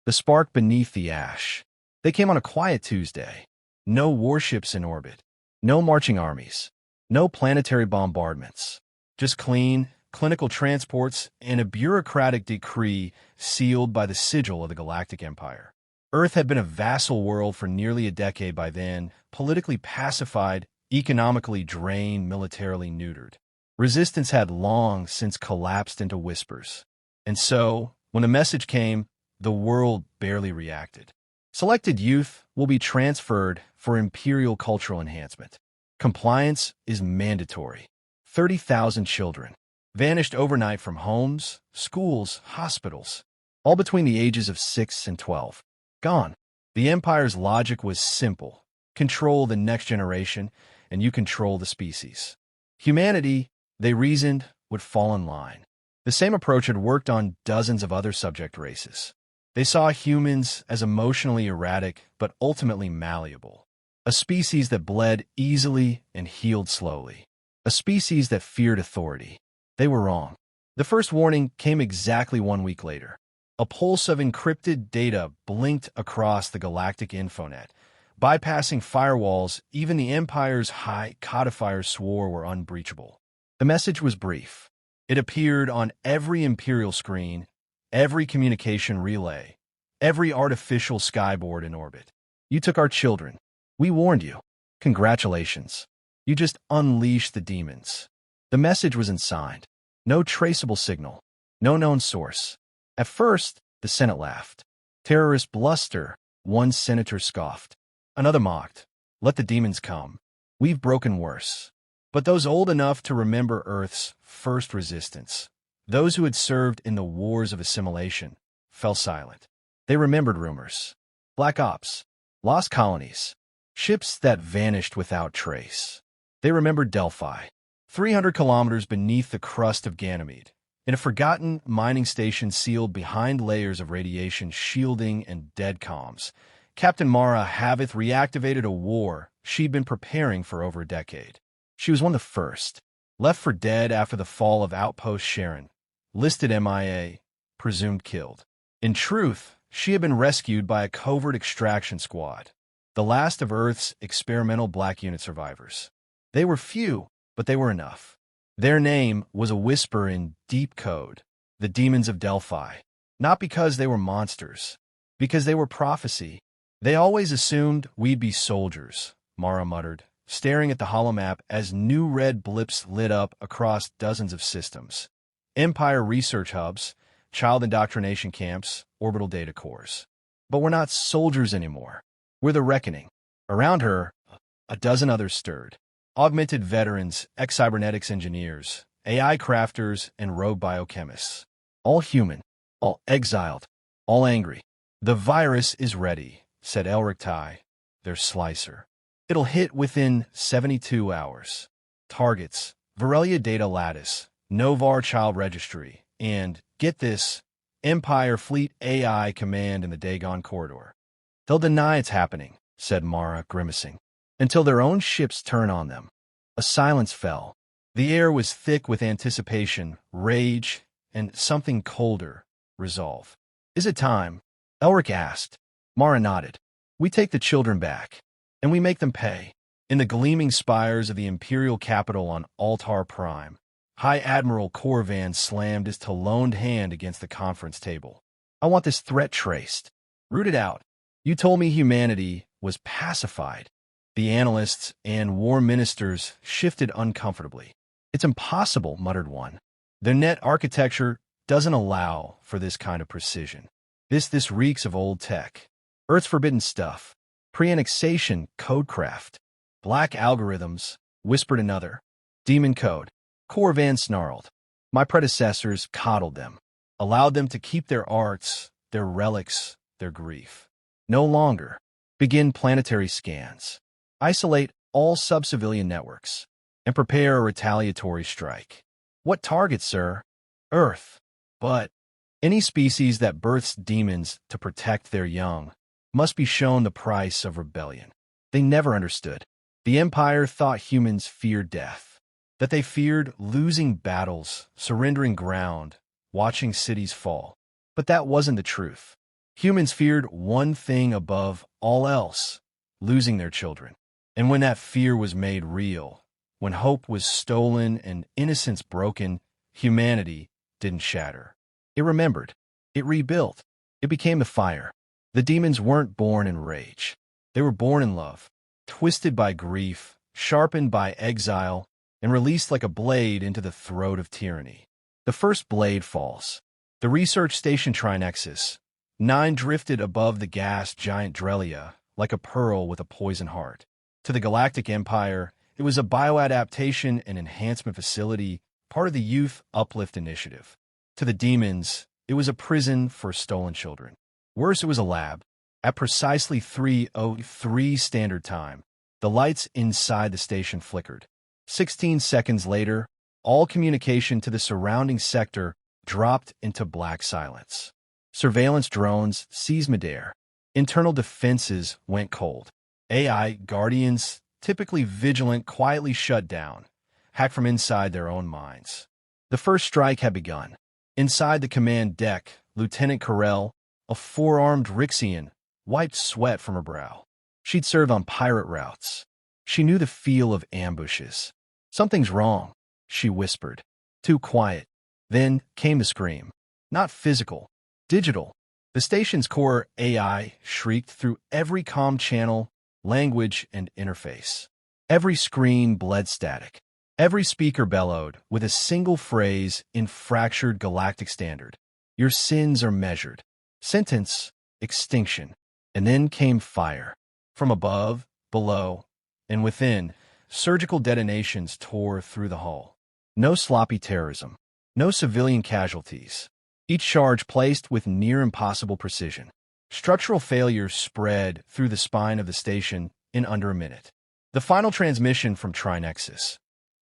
The spark beneath the ash. They came on a quiet Tuesday. No warships in orbit. No marching armies. No planetary bombardments. Just clean, clinical transports and a bureaucratic decree sealed by the sigil of the Galactic Empire. Earth had been a vassal world for nearly a decade by then, politically pacified, economically drained, militarily neutered. Resistance had long since collapsed into whispers. And so, when the message came, the world barely reacted. Selected youth will be transferred for imperial cultural enhancement. Compliance is mandatory. 30,000 children vanished overnight from homes, schools, hospitals, all between the ages of 6 and 12. Gone. The Empire's logic was simple. Control the next generation, and you control the species. Humanity, they reasoned, would fall in line. The same approach had worked on dozens of other subject races. They saw humans as emotionally erratic but ultimately malleable. A species that bled easily and healed slowly. A species that feared authority. They were wrong. The first warning came exactly 1 week later. A pulse of encrypted data blinked across the galactic infonet. Bypassing firewalls, even the Empire's high codifiers swore were unbreachable. The message was brief. It appeared on every Imperial screen, every communication relay, every artificial skyboard in orbit. You took our children. We warned you. Congratulations. You just unleashed the demons. The message was unsigned. No traceable signal. No known source. At first, the Senate laughed. Terrorist bluster, one senator scoffed. Another mocked. Let the demons come. We've broken worse. But those old enough to remember Earth's first resistance, those who had served in the wars of assimilation, fell silent. They remembered rumors. Black ops. Lost colonies. Ships that vanished without trace. They remembered Delphi, 300 kilometers beneath the crust of Ganymede, in a forgotten mining station sealed behind layers of radiation shielding and dead comms. Captain Mara Havith reactivated a war she'd been preparing for over a decade. She was one of the first, left for dead after the fall of Outpost Sharon, listed MIA, presumed killed. In truth, she had been rescued by a covert extraction squad, the last of Earth's experimental Black Unit survivors. They were few, but they were enough. Their name was a whisper in deep code, the demons of Delphi, not because they were monsters, because they were prophecy. They always assumed we'd be soldiers, Mara muttered, staring at the holomap as new red blips lit up across dozens of systems. Empire research hubs, child indoctrination camps, orbital data cores. But we're not soldiers anymore. We're the reckoning. Around her, a dozen others stirred. Augmented veterans, ex-cybernetics engineers, AI crafters, and rogue biochemists. All human, all exiled, all angry. The virus is ready, said Elric Tai, their slicer. It'll hit within 72 hours. Targets, Varelia Data Lattice, Novar Child Registry, and, get this, Empire Fleet AI Command in the Dagon Corridor. They'll deny it's happening, said Mara, grimacing, until their own ships turn on them. A silence fell. The air was thick with anticipation, rage, and something colder, resolve. Is it time? Elric asked. Mara nodded. We take the children back, and we make them pay. In the gleaming spires of the Imperial capital on Altar Prime, High Admiral Corvan slammed his taloned hand against the conference table. I want this threat traced. Rooted out. You told me humanity was pacified. The analysts and war ministers shifted uncomfortably. It's impossible, muttered one. Their net architecture doesn't allow for this kind of precision. This reeks of old tech. Earth's forbidden stuff. Pre-annexation codecraft. Black algorithms, whispered another. Demon code. Corvan snarled. My predecessors coddled them, allowed them to keep their arts, their relics, their grief. No longer. Begin planetary scans. Isolate all sub-civilian networks, and prepare a retaliatory strike. What target, sir? Earth. But any species that births demons to protect their young must be shown the price of rebellion. They never understood. The Empire thought humans feared death, that they feared losing battles, surrendering ground, watching cities fall. But that wasn't the truth. Humans feared one thing above all else: losing their children. And when that fear was made real, when hope was stolen and innocence broken, humanity didn't shatter. It remembered. It rebuilt. It became the fire. The demons weren't born in rage. They were born in love, twisted by grief, sharpened by exile, and released like a blade into the throat of tyranny. The first blade falls. The research station Trinexus 9 drifted above the gas giant Drelia like a pearl with a poison heart. To the Galactic Empire, it was a bioadaptation and enhancement facility, part of the Youth Uplift Initiative. To the demons, it was a prison for stolen children. Worse, it was a lab. At precisely 3:03 Standard Time, the lights inside the station flickered. 16 seconds later, all communication to the surrounding sector dropped into black silence. Surveillance drones seized midair. Internal defenses went cold. AI guardians, typically vigilant, quietly shut down, hacked from inside their own minds. The first strike had begun. Inside the command deck, Lieutenant Carell, a four-armed Rixian, wiped sweat from her brow. She'd served on pirate routes. She knew the feel of ambushes. "Something's wrong," she whispered. Too quiet. Then came the scream. Not physical. Digital. The station's core AI shrieked through every comm channel, language, and interface. Every screen bled static. Every speaker bellowed with a single phrase in fractured galactic standard. "Your sins are measured." Sentence: extinction. And then came fire. From above, below, and within, surgical detonations tore through the hull. No sloppy terrorism. No civilian casualties. Each charge placed with near-impossible precision. Structural failure spread through the spine of the station in under a minute. The final transmission from Trinexus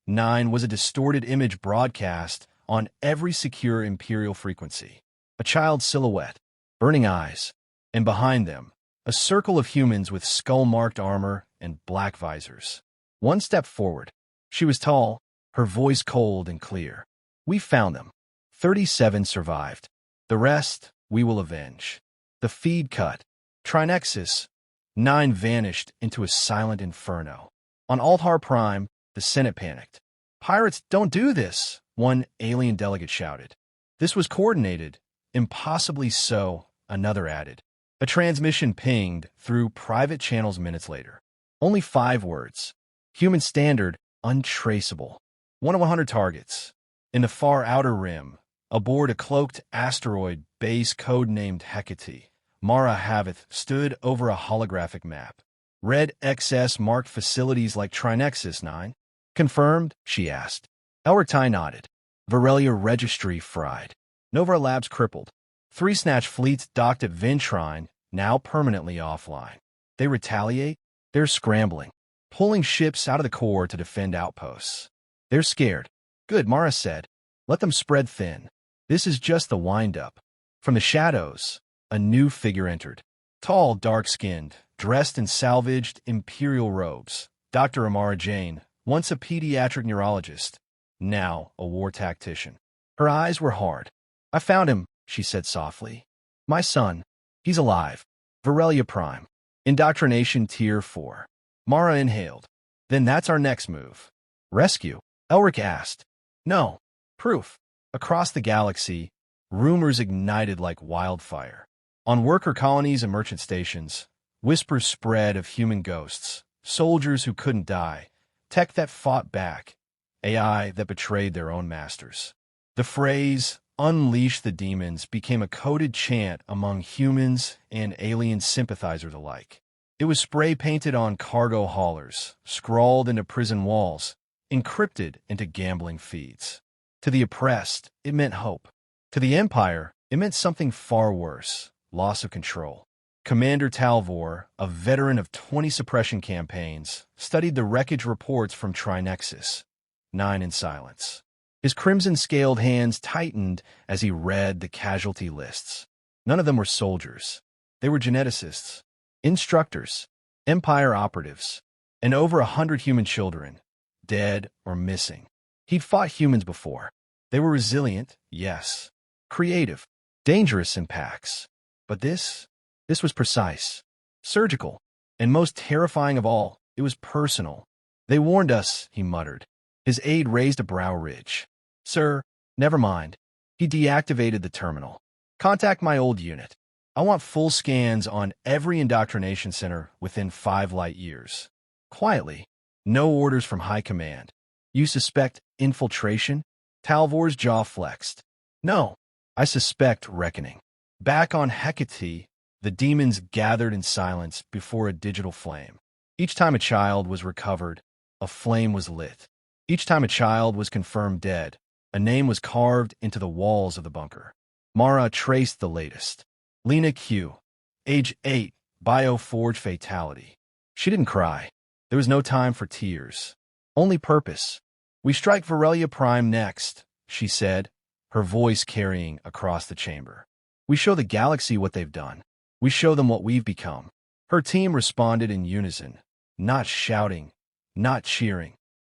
9 was a distorted image broadcast on every secure Imperial frequency. A child's silhouette, burning eyes, and behind them, a circle of humans with skull-marked armor and black visors. One stepped forward. She was tall, her voice cold and clear. "We found them. 37 survived. The rest we will avenge." The feed cut. Trinexus 9 vanished into a silent inferno. On Althar Prime, the Senate panicked. "Pirates don't do this," one alien delegate shouted. "This was coordinated." "Impossibly so," another added. A transmission pinged through private channels minutes later. Only 5 words. Human standard, untraceable. 1 of 100 targets. In the far outer rim, aboard a cloaked asteroid base codenamed Hecate, Mara Havith stood over a holographic map. Red XS marked facilities like Trinexus 9. "Confirmed?" she asked. Elric nodded. Varelia registry fried. Nova Labs crippled. 3 Snatch fleets docked at Ventrine, now permanently offline. They retaliate? They're scrambling, pulling ships out of the core to defend outposts. They're scared. "Good," Mara said. "Let them spread thin. This is just the wind-up." From the shadows, a new figure entered. Tall, dark-skinned, dressed in salvaged Imperial robes. Dr. Amara Jane, once a pediatric neurologist, now a war tactician. Her eyes were hard. "I found him," she said softly. "My son. He's alive. Varelia Prime. Indoctrination Tier 4. Mara inhaled. "Then that's our next move." "Rescue?" Elric asked. "No. Proof." Across the galaxy, rumors ignited like wildfire. On worker colonies and merchant stations, whispers spread of human ghosts, soldiers who couldn't die, tech that fought back, AI that betrayed their own masters. The phrase, "Unleash the demons," became a coded chant among humans and alien sympathizers alike. It was spray-painted on cargo haulers, scrawled into prison walls, encrypted into gambling feeds. To the oppressed, it meant hope. To the Empire, it meant something far worse: loss of control. Commander Talvor, a veteran of 20 suppression campaigns, studied the wreckage reports from Trinexus 9 in silence. His crimson-scaled hands tightened as he read the casualty lists. None of them were soldiers. They were geneticists, instructors, Empire operatives, and over 100 human children, dead or missing. He'd fought humans before. They were resilient, yes. Creative, dangerous in packs. But this was precise, surgical, and most terrifying of all, it was personal. They warned us, he muttered. His aide raised a brow ridge. Sir, never mind. He deactivated the terminal. Contact my old unit. I want full scans on every indoctrination center within 5 light years. Quietly. No orders from high command. You suspect infiltration? Talvor's jaw flexed. No, I suspect reckoning. Back on Hecate, the demons gathered in silence before a digital flame. Each time a child was recovered, a flame was lit. Each time a child was confirmed dead, a name was carved into the walls of the bunker. Mara traced the latest. Lena Q, age 8, bioforge fatality. She didn't cry. There was no time for tears. Only purpose. We strike Varelia Prime next, she said, her voice carrying across the chamber. We show the galaxy what they've done. We show them what we've become. Her team responded in unison, not shouting, not cheering,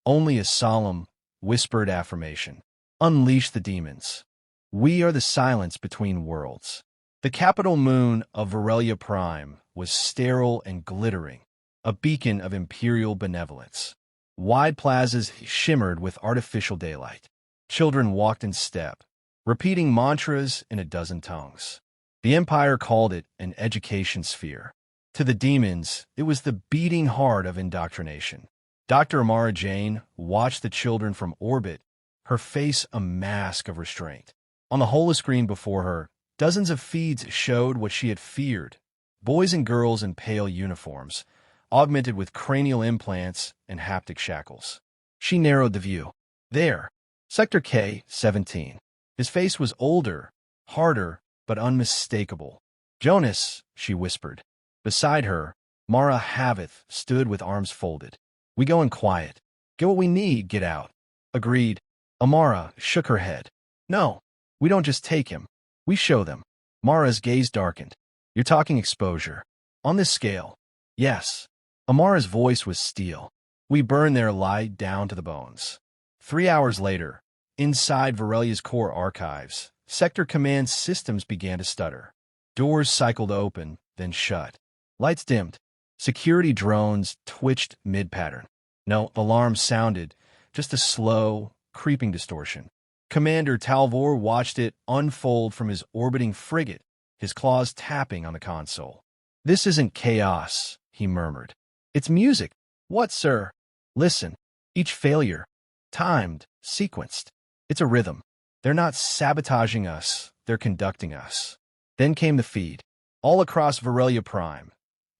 only a solemn, whispered affirmation. Unleash the demons. We are the silence between worlds. The capital moon of Varelia Prime was sterile and glittering, a beacon of imperial benevolence. Wide plazas shimmered with artificial daylight. Children walked in step, repeating mantras in a dozen tongues. The Empire called it an education sphere. To the demons, it was the beating heart of indoctrination. Dr. Amara Jane watched the children from orbit, her face a mask of restraint. On the holoscreen before her, dozens of feeds showed what she had feared. Boys and girls in pale uniforms, augmented with cranial implants and haptic shackles. She narrowed the view. There, Sector K-17. His face was older, harder, but unmistakable. Jonas, she whispered. Beside her, Mara Havith stood with arms folded. We go in quiet. Get what we need, get out. Agreed. Amara shook her head. No, we don't just take him. We show them. Mara's gaze darkened. You're talking exposure. On this scale, yes. Amara's voice was steel. We burn their lie down to the bones. 3 hours later, inside Varelia's core archives, Sector Command systems began to stutter. Doors cycled open, then shut. Lights dimmed. Security drones twitched mid-pattern. No alarm sounded, just a slow, creeping distortion. Commander Talvor watched it unfold from his orbiting frigate, his claws tapping on the console. This isn't chaos, he murmured. It's music. What, sir? Listen. Each failure. Timed. Sequenced. It's a rhythm. They're not sabotaging us. They're conducting us. Then came the feed. All across Varelia Prime.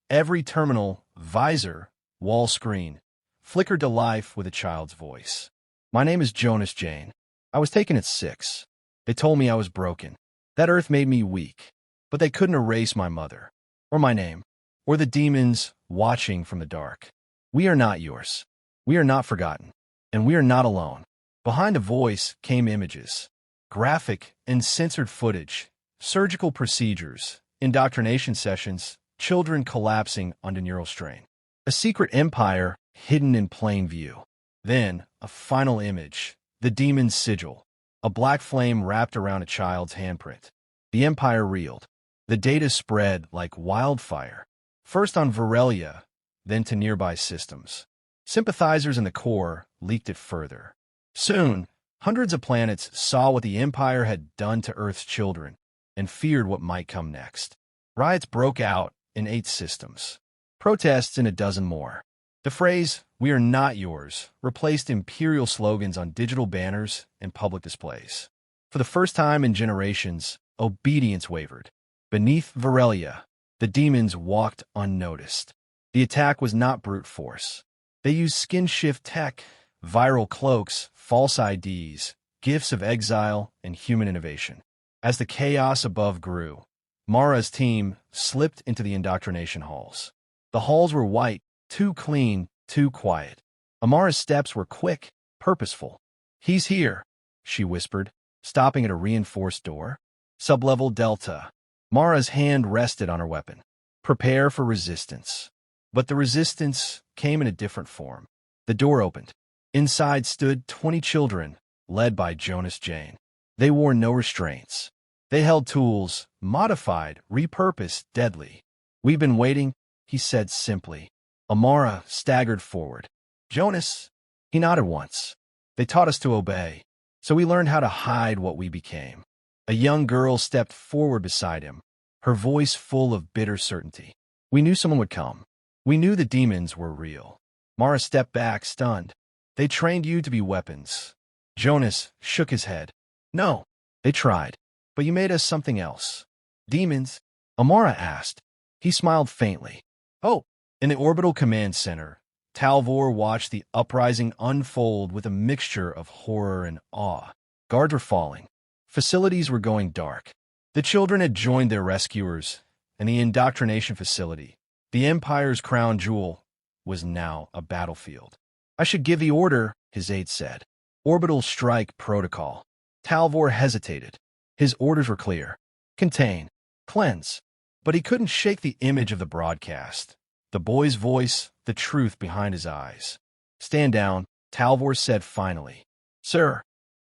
Every terminal, visor, wall screen, flickered to life with a child's voice. My name is Jonas Jane. I was taken at 6. They told me I was broken. That Earth made me weak. But they couldn't erase my mother, or my name, or the demons watching from the dark. We are not yours. We are not forgotten. And we are not alone. Behind a voice came images. Graphic and censored footage, surgical procedures, indoctrination sessions, children collapsing under neural strain. A secret empire hidden in plain view. Then, a final image, the demon's sigil, a black flame wrapped around a child's handprint. The empire reeled. The data spread like wildfire, first on Varelia, then to nearby systems. Sympathizers in the core leaked it further. Soon, hundreds of planets saw what the Empire had done to Earth's children and feared what might come next. Riots broke out in 8 systems. Protests in a dozen more. The phrase, "We are not yours," replaced imperial slogans on digital banners and public displays. For the first time in generations, obedience wavered. Beneath Varelia, the demons walked unnoticed. The attack was not brute force. They used skin-shift tech, viral cloaks, false IDs, gifts of exile, and human innovation. As the chaos above grew, Mara's team slipped into the indoctrination halls. The halls were white, too clean, too quiet. Amara's steps were quick, purposeful. "He's here," she whispered, stopping at a reinforced door. Sublevel Delta. Mara's hand rested on her weapon. Prepare for resistance. But the resistance came in a different form. The door opened. Inside stood 20 children, led by Jonas Jane. They wore no restraints. They held tools, modified, repurposed, deadly. We've been waiting, he said simply. Amara staggered forward. Jonas, he nodded once. They taught us to obey, so we learned how to hide what we became. A young girl stepped forward beside him, her voice full of bitter certainty. We knew someone would come. We knew the demons were real. Mara stepped back, stunned. They trained you to be weapons. Jonas shook his head. No, they tried, but you made us something else. Demons? Amara asked. He smiled faintly. Oh, in the orbital command center, Talvor watched the uprising unfold with a mixture of horror and awe. Guards were falling. Facilities were going dark. The children had joined their rescuers, and the indoctrination facility, the Empire's crown jewel, was now a battlefield. I should give the order, his aide said. Orbital strike protocol. Talvor hesitated. His orders were clear. Contain. Cleanse. But he couldn't shake the image of the broadcast. The boy's voice, the truth behind his eyes. Stand down, Talvor said finally. Sir.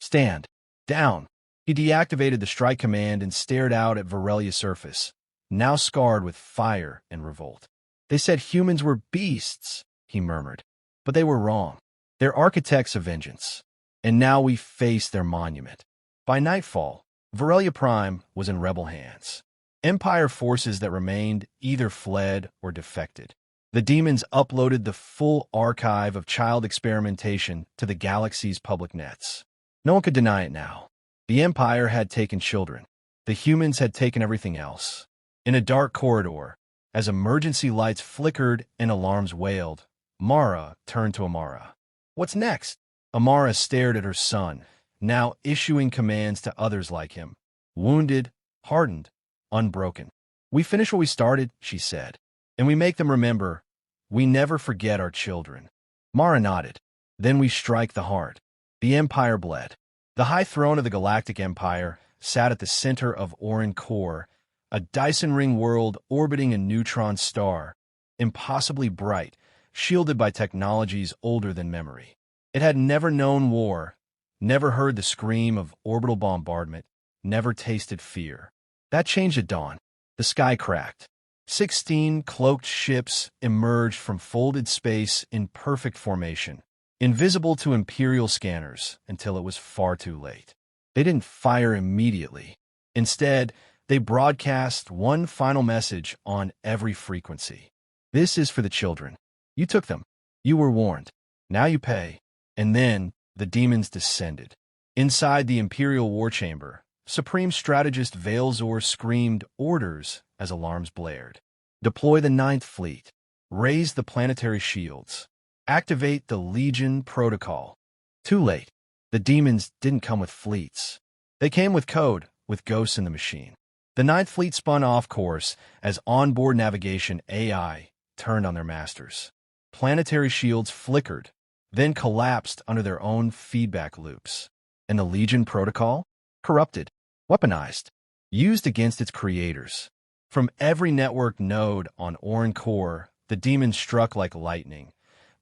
Stand. Down. He deactivated the strike command and stared out at Varelia's surface, now scarred with fire and revolt. They said humans were beasts, he murmured. But they were wrong. They're architects of vengeance. And now we face their monument. By nightfall, Varelia Prime was in rebel hands. Empire forces that remained either fled or defected. The demons uploaded the full archive of child experimentation to the galaxy's public nets. No one could deny it now. The Empire had taken children. The humans had taken everything else. In a dark corridor, as emergency lights flickered and alarms wailed, Mara turned to Amara. What's next? Amara stared at her son, now issuing commands to others like him. Wounded, hardened, unbroken. We finish what we started, she said. And we make them remember, we never forget our children. Mara nodded. Then we strike the heart. The Empire bled. The high throne of the Galactic Empire sat at the center of Orin Core, a Dyson ring world orbiting a neutron star, impossibly bright, shielded by technologies older than memory. It had never known war, never heard the scream of orbital bombardment, never tasted fear. That changed at dawn. The sky cracked. 16 cloaked ships emerged from folded space in perfect formation, invisible to Imperial scanners until it was far too late. They didn't fire immediately. Instead, they broadcast one final message on every frequency. This is for the children. You took them. You were warned. Now you pay. And then the demons descended. Inside the Imperial war chamber, Supreme Strategist Veilzor screamed orders as alarms blared. Deploy the Ninth Fleet. Raise the planetary shields. Activate the Legion Protocol. Too late. The demons didn't come with fleets. They came with code, with ghosts in the machine. The Ninth Fleet spun off course as onboard navigation AI turned on their masters. Planetary shields flickered, then collapsed under their own feedback loops. And the Legion Protocol? Corrupted, weaponized, used against its creators. From every network node on Orin Core, the demons struck like lightning,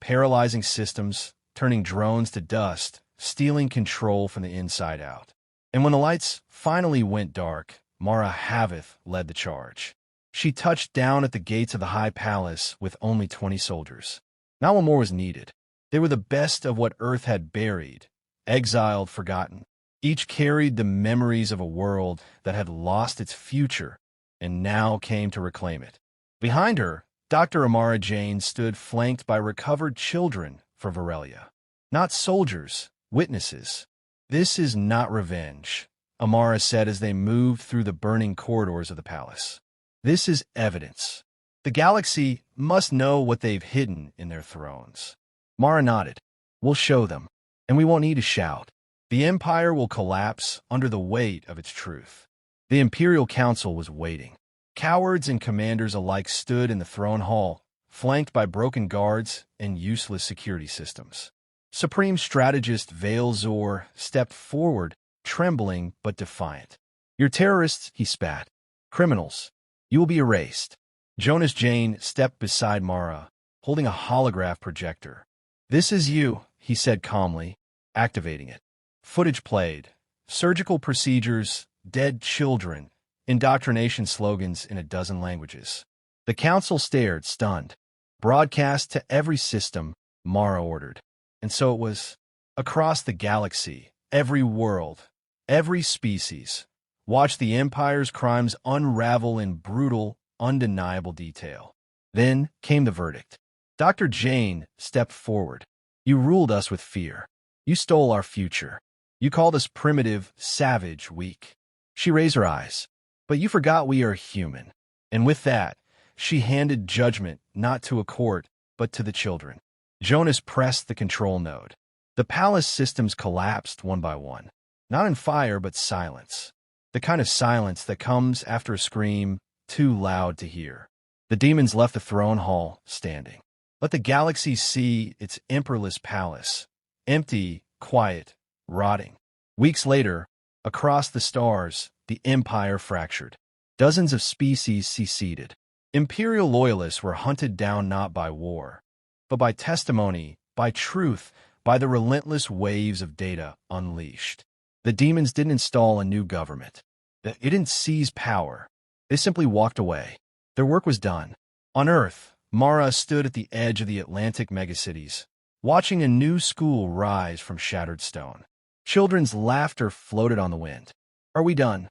paralyzing systems, turning drones to dust, stealing control from the inside out. And when the lights finally went dark, Mara Havith led the charge. She touched down at the gates of the High Palace with only 20 soldiers. Not one more was needed. They were the best of what Earth had buried, exiled, forgotten. Each carried the memories of a world that had lost its future and now came to reclaim it. Behind her, Dr. Amara Jane stood flanked by recovered children for Varelia. Not soldiers, witnesses. This is not revenge, Amara said as they moved through the burning corridors of the palace. This is evidence. The galaxy must know what they've hidden in their thrones. Mara nodded. We'll show them, and we won't need to shout. The Empire will collapse under the weight of its truth. The Imperial Council was waiting. Cowards and commanders alike stood in the throne hall, flanked by broken guards and useless security systems. Supreme Strategist Veilzor stepped forward, trembling but defiant. You're terrorists, he spat. Criminals. You will be erased. Jonas Jane stepped beside Mara, holding a holograph projector. This is you, he said calmly, activating it. Footage played. Surgical procedures, dead children, indoctrination slogans in a dozen languages. The council stared, stunned. Broadcast to every system, Mara ordered. And so it was. Across the galaxy, every world, every species. Watch the Empire's crimes unravel in brutal, undeniable detail. Then came the verdict. Dr. Jane stepped forward. You ruled us with fear. You stole our future. You called us primitive, savage, weak. She raised her eyes. But you forgot we are human. And with that, she handed judgment not to a court, but to the children. Jonas pressed the control node. The palace systems collapsed one by one. Not in fire, but silence. The kind of silence that comes after a scream too loud to hear. The demons left the throne hall, standing. Let the galaxy see its emperorless palace. Empty, quiet, rotting. Weeks later, across the stars, the empire fractured. Dozens of species seceded. Imperial loyalists were hunted down not by war, but by testimony, by truth, by the relentless waves of data unleashed. The demons didn't install a new government. It didn't seize power. They simply walked away. Their work was done. On Earth, Mara stood at the edge of the Atlantic megacities, watching a new school rise from shattered stone. Children's laughter floated on the wind. Are we done?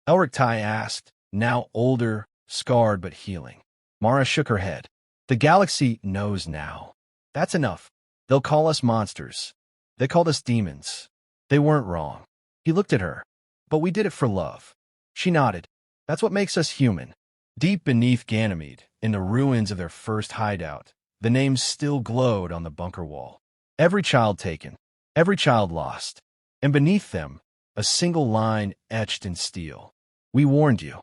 Elric Tai asked, now older, scarred but healing. Mara shook her head. The galaxy knows now. That's enough. They'll call us monsters. They called us demons. They weren't wrong. He looked at her. But we did it for love. She nodded. That's what makes us human. Deep beneath Ganymede, in the ruins of their first hideout, the names still glowed on the bunker wall. Every child taken. Every child lost. And beneath them, a single line etched in steel. We warned you.